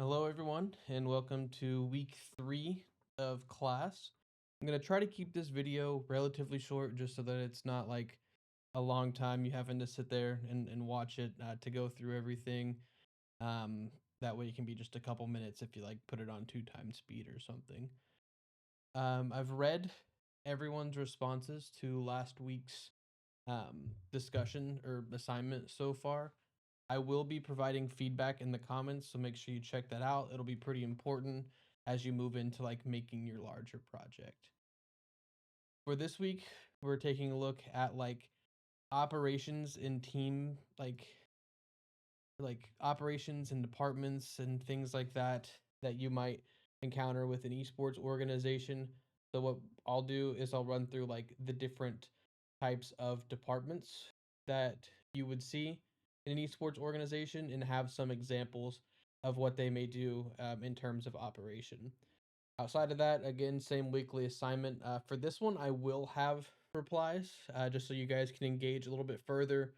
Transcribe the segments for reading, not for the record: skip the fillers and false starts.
Hello, everyone, and welcome to week 3 of class. I'm going to try to keep this video relatively short just so that it's not like a long time you having to sit there and watch it to go through everything. Um, that way it can be just a couple minutes if you like put it on 2 times speed or something. I've read everyone's responses to last week's discussion or assignment so far. I will be providing feedback in the comments, so make sure you check that out. It'll be pretty important as you move into like making your larger project. For this week, we're taking a look at like operations in team like operations and departments and things like that you might encounter with an esports organization. So what I'll do is I'll run through like the different types of departments that you would see in an esports organization and have some examples of what they may do in terms of operation. Outside of that, again, same weekly assignment. For this one, I will have replies just so you guys can engage a little bit further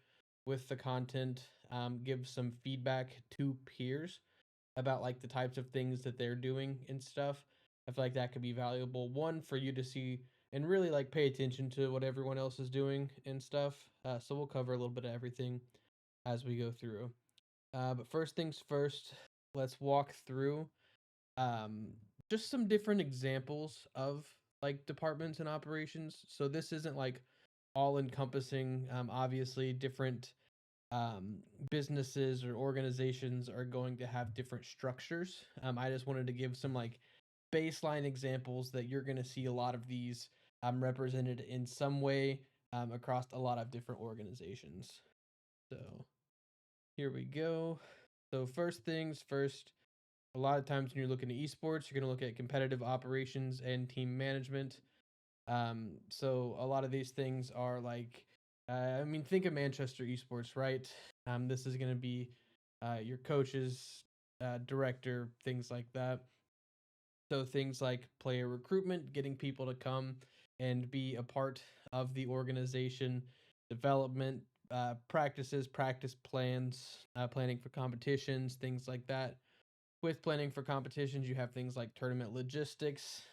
with the content, give some feedback to peers about like the types of things that they're doing and stuff. I feel like that could be valuable. One, for you to see and really like pay attention to what everyone else is doing and stuff. So we'll cover a little bit of everything as we go through. But first things first, let's walk through um, just some different examples of like departments and operations. So this isn't like all encompassing. Obviously, different um, businesses or organizations are going to have different structures. I just wanted to give some like baseline examples that you're going to see a lot of these represented in some way across a lot of different organizations. So here we go. So first things first, a lot of times when you're looking at esports, you're going to look at competitive operations and team management. So a lot of these things are like, think of Manchester esports, right? This is going to be your coaches, director, things like that. So things like player recruitment, getting people to come and be a part of the organization, development, practices, practice plans, planning for competitions, things like that. With planning for competitions, you have things like tournament logistics.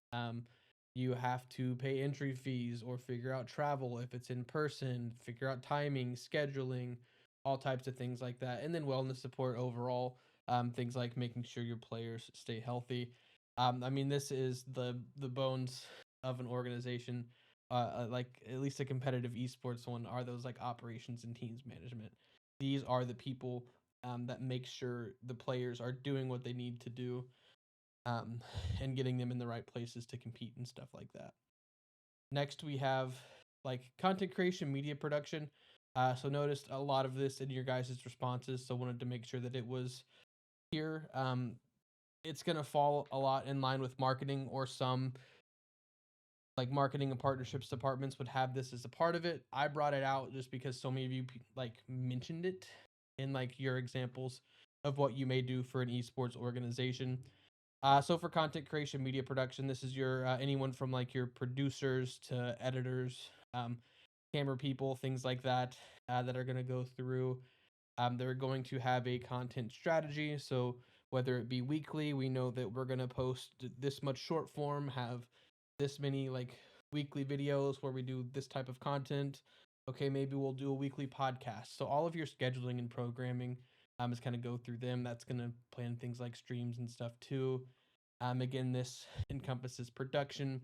You have to pay entry fees or figure out travel if it's in person, figure out timing, scheduling, all types of things like that. And then wellness support overall, things like making sure your players stay healthy. This is the bones of an organization. Like at least a competitive esports one are those like operations and teams management. These are the people that make sure the players are doing what they need to do um, and getting them in the right places to compete and stuff like that. Next, we have like content creation, media production. So noticed a lot of this in your guys' responses, so wanted to make sure that it was here. It's going to fall a lot in line with marketing, or some like marketing and partnerships departments would have this as a part of it. I brought it out just because so many of you like mentioned it in like your examples of what you may do for an esports organization. So for content creation, media production, this is your anyone from like your producers to editors, camera people, things like that, that are going to go through. They're going to have a content strategy. So whether it be weekly, we know that we're going to post this much short form, have this many like weekly videos where we do this type of content. Okay, maybe we'll do a weekly podcast. So all of your scheduling and programming is kind of go through them. That's going to plan things like streams and stuff too. Again, this encompasses production,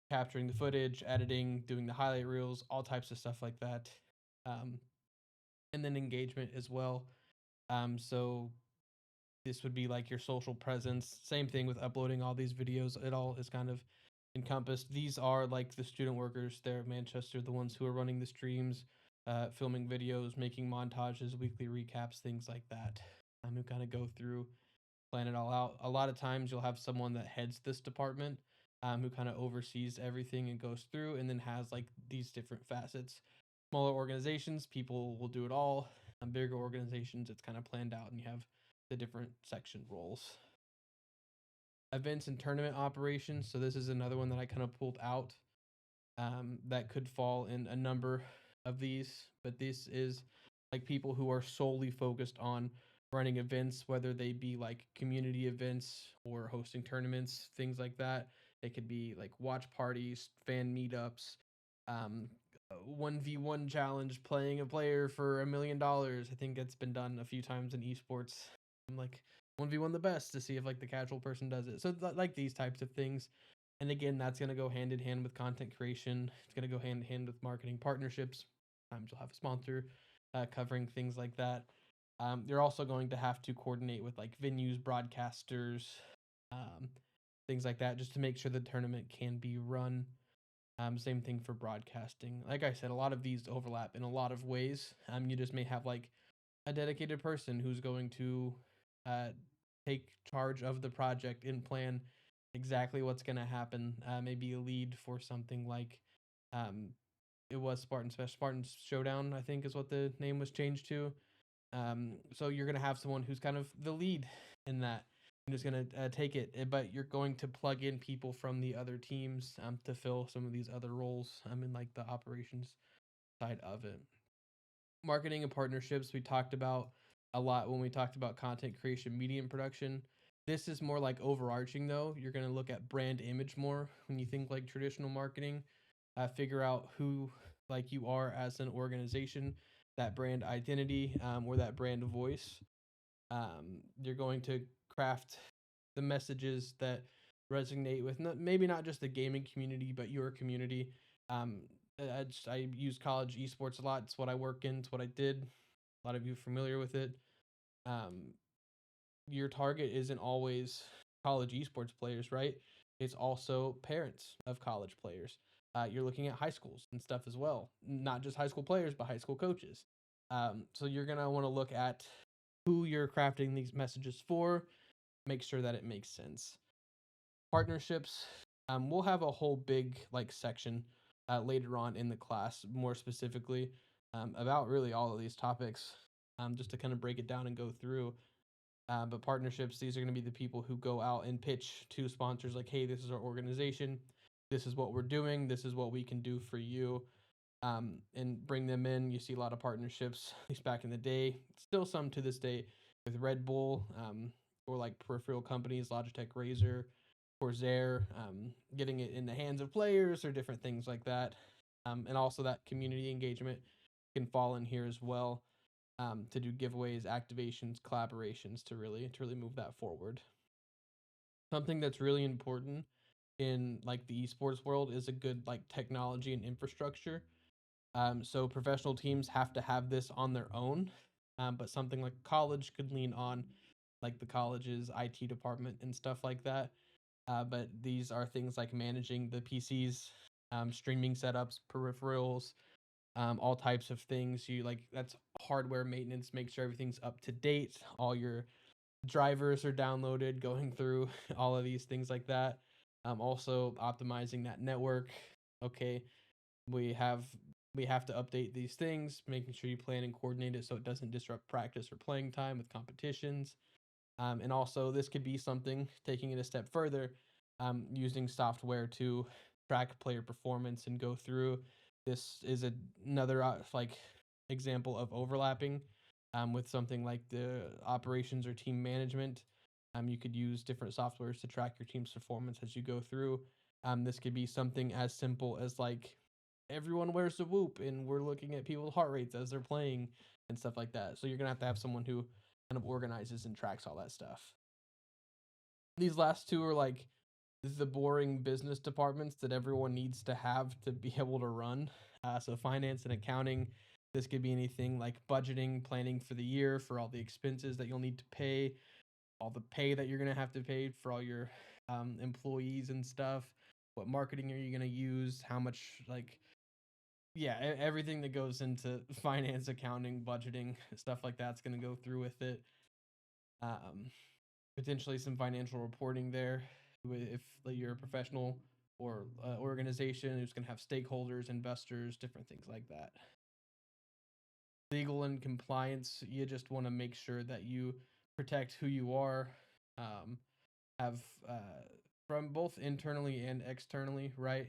capturing the footage, editing, doing the highlight reels, all types of stuff like that. Um, and then engagement as well. So this would be like your social presence. Same thing with uploading all these videos. It all is kind of encompassed. These are like the student workers there at Manchester, the ones who are running the streams, filming videos, making montages, weekly recaps, things like that. Who kind of go through, plan it all out. A lot of times you'll have someone that heads this department, who kind of oversees everything and goes through and then has like these different facets. Smaller organizations, people will do it all. Bigger organizations, it's kind of planned out and you have the different section roles. Events and tournament operations. So this is another one that I kind of pulled out that could fall in a number of these, but this is like people who are solely focused on running events, whether they be like community events or hosting tournaments, things like that. It could be like watch parties, fan meetups, um, 1v1 challenge, playing a player for $1 million. I think it's been done a few times in esports. I'm like 1v1 the best to see if like the casual person does it. So like these types of things. And again, that's going to go hand in hand with content creation. It's going to go hand in hand with marketing partnerships. Sometimes you'll have a sponsor covering things like that. You're also going to have to coordinate with like venues, broadcasters, um, things like that, just to make sure the tournament can be run. Same thing for broadcasting. Like I said, a lot of these overlap in a lot of ways. You just may have like a dedicated person who's going to uh, take charge of the project and plan exactly what's going to happen. Maybe a lead for something like um, it was Spartan's Showdown, I think is what the name was changed to. So you're going to have someone who's kind of the lead in that and is going to take it, but you're going to plug in people from the other teams to fill some of these other roles in like the operations side of it. Marketing and partnerships we talked about a lot when we talked about content creation, media and production. This is more like overarching though. You're going to look at brand image more when you think like traditional marketing. Figure out who like you are as an organization, that brand identity or that brand voice. You're going to craft the messages that resonate with maybe not just the gaming community, but your community. Um, I use college esports a lot. It's what I work in. It's what I did. A lot of you are familiar with it. Um, your target isn't always college esports players, right? It's also parents of college players. You're looking at high schools and stuff as well, not just high school players, but high school coaches. So you're gonna want to look at who you're crafting these messages for, make sure that it makes sense. Partnerships, we'll have a whole big like section later on in the class, more specifically about really all of these topics, just to kind of break it down and go through. But partnerships, these are going to be the people who go out and pitch to sponsors like, hey, this is our organization. This is what we're doing. This is what we can do for you. And bring them in. You see a lot of partnerships, at least back in the day. Still some to this day with Red Bull or like peripheral companies, Logitech, Razer, Corsair, getting it in the hands of players or different things like that. And also that community engagement can fall in here as well to do giveaways, activations, collaborations to really move that forward. Something that's really important in like the esports world is a good like technology and infrastructure. So professional teams have to have this on their own, but something like college could lean on like the college's IT department and stuff like that. But these are things like managing the PCs, streaming setups, peripherals, all types of things. You like that's hardware maintenance, make sure everything's up to date, all your drivers are downloaded, going through all of these things like that. Also optimizing that network. Okay, we have we have to update these things, making sure you plan and coordinate it so it doesn't disrupt practice or playing time with competitions. And also, this could be something taking it a step further, using software to track player performance and go through. This is another like example of overlapping with something like the operations or team management. You could use different softwares to track your team's performance as you go through. This could be something as simple as like everyone wears a whoop and we're looking at people's heart rates as they're playing and stuff like that. So you're gonna have to have someone who kind of organizes and tracks all that stuff. These last two are like the boring business departments that everyone needs to have to be able to run. So finance and accounting. This could be anything like budgeting, planning for the year, for all the expenses that you'll need to pay, all the pay that you're gonna have to pay for all your employees and stuff. What marketing are you gonna use? How much like yeah, everything that goes into finance, accounting, budgeting, stuff like that's going to go through with it. Um, Potentially some financial reporting there if like, you're a professional or organization who's going to have stakeholders, investors, different things like that. Legal and compliance, you just want to make sure that you protect who you are, um, have from both internally and externally, right?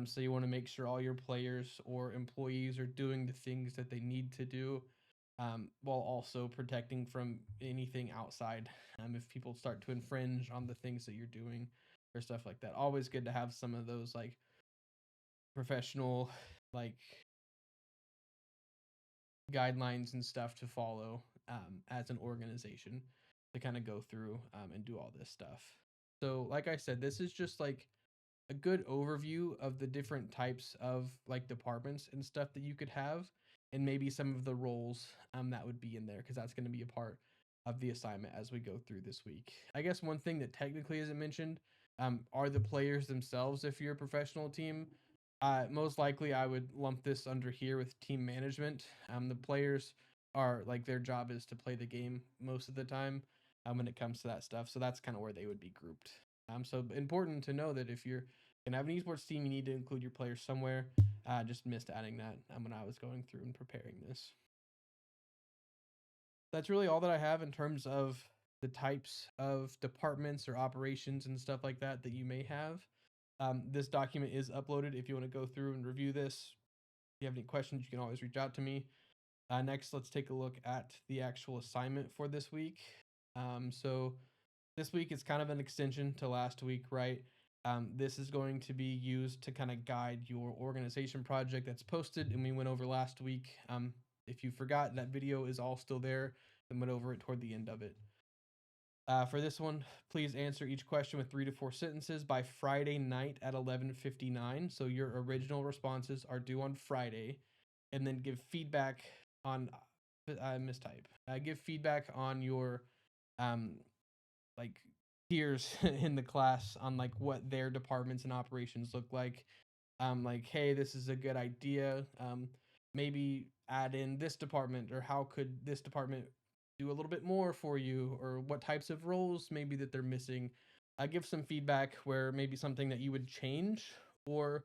So you want to make sure all your players or employees are doing the things that they need to do. while also protecting from anything outside. If people start to infringe on the things that you're doing or stuff like that, always good to have some of those like professional like guidelines and stuff to follow as an organization to kind of go through and do all this stuff. So, like I said, this is just like a good overview of the different types of like departments and stuff that you could have, and maybe some of the roles that would be in there, because that's going to be a part of the assignment as we go through this week. I guess one thing that technically isn't mentioned are the players themselves. If you're a professional team, most likely I would lump this under here with team management. The players are like, their job is to play the game most of the time when it comes to that stuff, so that's kind of where they would be grouped. So important to know that if you're gonna have an esports team, you need to include your players somewhere. Just missed adding that when I was going through and preparing this. That's really all that I have in terms of the types of departments or operations and stuff like that that you may have. This document is uploaded if you want to go through and review this. If you have any questions, you can always reach out to me. Next, let's take a look at the actual assignment for this week. So this week is kind of an extension to last week, right? This is going to be used to kind of guide your organization project that's posted, and we went over last week. If you forgot, that video is all still there, and went over it toward the end of it. For this one, please answer each question with 3 to 4 sentences by Friday night at 11:59. So your original responses are due on Friday, and then give feedback on mistype. Give feedback on your um, like peers in the class on like what their departments and operations look like, hey, this is a good idea, maybe add in this department, or how could this department do a little bit more for you, or what types of roles maybe that they're missing. Give some feedback where maybe something that you would change, or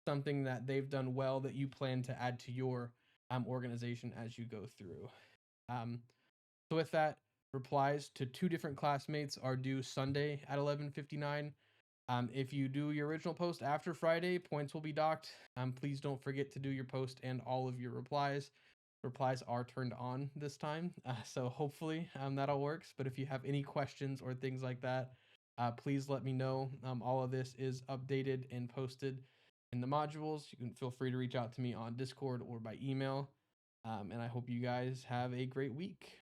something that they've done well that you plan to add to your organization as you go through. So with that, replies to 2 different classmates are due Sunday at 11:59. If you do your original post after Friday, points will be docked. Please don't forget to do your post and all of your replies. Replies are turned on this time, so hopefully that all works. But if you have any questions or things like that, please let me know. All of this is updated and posted in the modules. You can feel free to reach out to me on Discord or by email. And I hope you guys have a great week.